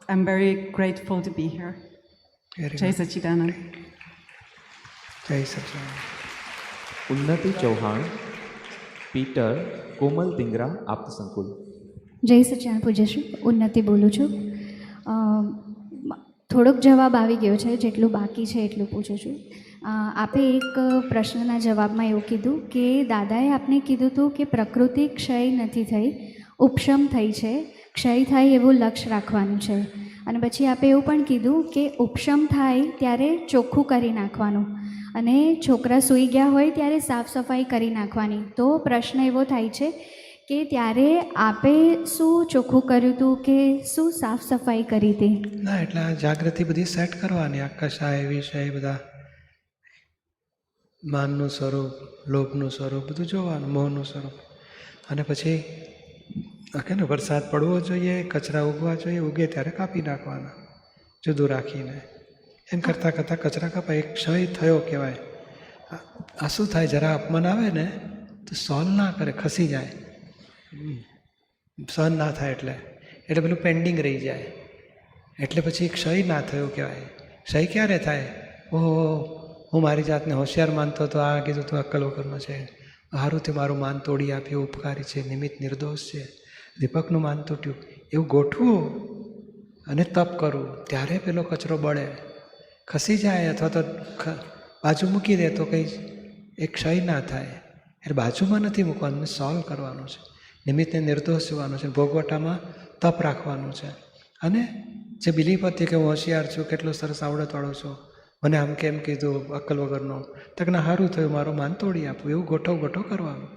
I'm very grateful to be here. Jai Sachidanand. જય સચિદાનંદ. ઉન્નતિ Chauhan, Peter, કોમલ ધિંગરા, આપ્ત સંકુલ. જય સચ્ચિદાનંદ પૂજ્યશ્રી, ઉન્નતિ બોલું છું. થોડોક જવાબ આવી ગયો છે, જેટલું બાકી છે એટલું પૂછું છું. આપે એક પ્રશ્નના જવાબમાં એવું કીધું કે દાદાએ આપને કીધું હતું કે પ્રકૃતિ ક્ષય નથી થઈ, ઉપશમ થઈ છે, ક્ષય થાય એવું લક્ષ્ય રાખવાનું છે. અને પછી આપે એવું પણ કીધું કે ઉપશમ થાય ત્યારે ચોખ્ખું કરી નાખવાનું અને છોકરા સૂઈ ગયા હોય ત્યારે સાફ સફાઈ કરી નાખવાની. તો પ્રશ્ન એવો થાય છે કે ત્યારે આપે શું ચોખ્ખું કર્યું હતું કે શું સાફ સફાઈ કરી હતી? ના, એટલે આ જાગૃતિ બધી સેટ કરવાની, આકાશા વિષય બધા, માનનું સ્વરૂપ, લોભનું સ્વરૂપ બધું જોવાનું, મોહનું સ્વરૂપ. અને પછી કે ને વરસાદ પડવો જોઈએ, કચરા ઉગવા જોઈએ, ઉગે ત્યારે કાપી નાખવાના જુદું રાખીને. એમ કરતાં કરતાં કચરા કાપાય, એક ક્ષય થયો કહેવાય. આ શું થાય, જરા અપમાન આવે ને તો સોલ્વ ના કરે, ખસી જાય, સહન ના થાય એટલે પેલું પેન્ડિંગ રહી જાય. એટલે પછી ક્ષય ના થયો કહેવાય. ક્ષય ક્યારે થાય? ઓહો, હું મારી જાતને હોશિયાર માનતો હતો, આ કીધું તું અક્કલ વગરનો છે, સારું તે મારું માન તોડી આપ્યું, ઉપકારી છે, નિમિત્ત નિર્દોષ છે, દીપકનું માન તૂટ્યું, એવું ગોઠવું અને તપ કરવું, ત્યારે પેલો કચરો બળે, ખસી જાય. અથવા તો બાજુ મૂકી દે તો કંઈ એ ક્ષય ના થાય. એટલે બાજુમાં નથી મૂકવાનું, સોલ્વ કરવાનું છે, નિમિત્તને નિર્દોષ જોવાનું છે, ભોગવટામાં તપ રાખવાનું છે. અને જે બિલીફ હતી કે હું હોશિયાર છું, કેટલો સરસ આવડતવાળો છું, મને આમ કેમ કીધું અક્કલ વગરનો, તકના સારું થયું, મારું માન તોડી આપવું, એવું ગોઠવ કરવાનું,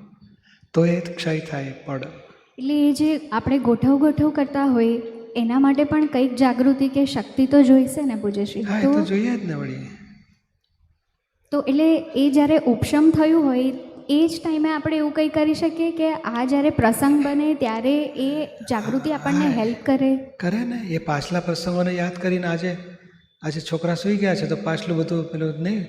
તો એ ક્ષય થાય પડ. એટલે એ જે આપણે ગોઠવ કરતા હોય એના માટે પણ કંઈક જાગૃતિ કે શક્તિ તો જોઈશે ને પૂજ્યશ્રી? હા, એ તો જોઈએ જ ને વળી. તો એટલે એ જ્યારે ઉપશમ થયું હોય એ જ ટાઈમે આપણે એવું કંઈ કરી શકીએ કે આ જ્યારે પ્રસંગ બને ત્યારે એ જાગૃતિ આપણને હેલ્પ કરે ને. એ પાછલા પ્રસંગોને યાદ કરીને આજે છોકરા સૂઈ ગયા છે તો પાછલું બધું પેલું નહીં,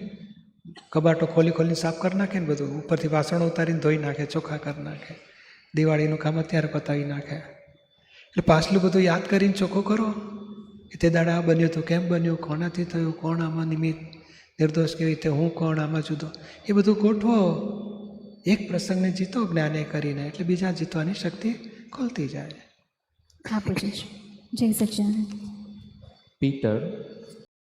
કબાટો ખોલીને સાફ કરી નાખે ને, બધું ઉપરથી વાસણો ઉતારીને ધોઈ નાખે, ચોખ્ખા કરી નાખે, દિવાળીનું કામ અત્યારે પતાવી નાખે. એટલે પાછલું બધું યાદ કરીને ચોખ્ખું કરો કે તે દાડા આ બન્યું હતું, કેમ બન્યું, કોનાથી થયું, કોણ આમાં નિમિત્ત નિર્દોષ, કેવી રીતે, હું કોણ આમાં જુદો, એ બધું ગોઠવો. એક પ્રસંગને જીતો જ્ઞાને કરીને, એટલે બીજા જીતવાની શક્તિ ખોલતી જાય. હા પૂજ્યશ્રી, જય સચ્ચિદાનંદ. પીટર,